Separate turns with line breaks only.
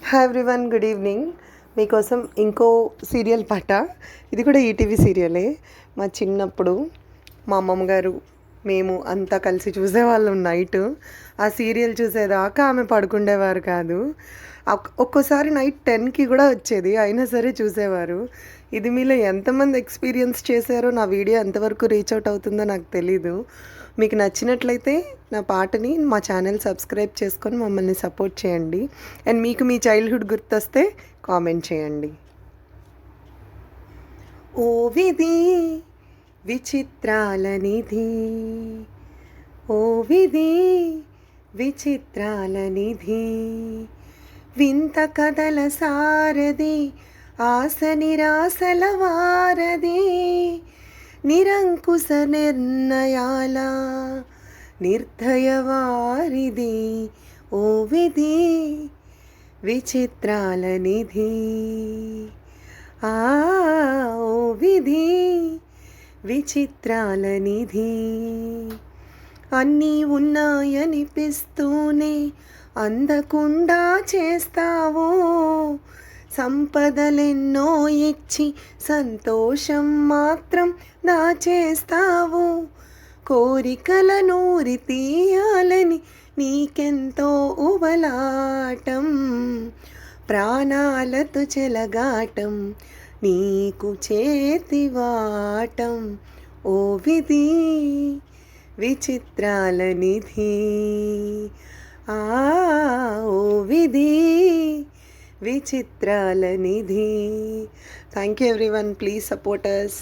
Hi everyone, good evening. మీకోసం ఇంకో serial పాట. ఇది కూడా ఈటీవీ సీరియలే. మా చిన్నప్పుడు మా అమ్మమ్మ గారు మేము అంతా కలిసి చూసేవాళ్ళం. నైట్ ఆ సీరియల్ చూసేదాకా ఆమె పడుకుండేవారు కాదు. ఒక్కోసారి నైట్ 10కి కూడా వచ్చేది, అయినా సరే చూసేవారు. ఇది మీలో ఎంతమంది ఎక్స్పీరియన్స్ చేశారో, నా వీడియో ఎంతవరకు రీచ్ అవుట్ అవుతుందో నాకు తెలీదు. మీకు నచ్చినట్లయితే నా పాటని మా ఛానల్ సబ్స్క్రైబ్ చేసుకొని మమ్మల్ని సపోర్ట్ చేయండి. అండ్ మీకు మీ చైల్డ్హుడ్ గుర్తొస్తే కామెంట్ చేయండి. ఓ విధి విచిత్రాల నిధి, ఓ విధి విచిత్రాల నిధి, వింత కథల సారది, ఆశ నిరాశల వారది, నిరంకుశ నిర్ణయాల నిర్దయవారిది, ఓ విధి విచిత్రాల నిధి, ఓ విధి విచిత్రాల నిధి. అన్నీ ఉన్నాయనిపిస్తూనే అందకుండా చేస్తావో, సంపదలెన్నో ఇచ్చి సంతోషం మాత్రం దాచేస్తావు, కోరికల నూరి తీయాలని నీకెంతో ఉబలాటం, ప్రాణాలతో చెలగాటం నీకు చేతివాటం, ఓ విధి విచిత్రాల నిధి, ఓ విధి విచిత్రాల నిధి. Thank you everyone, please support us.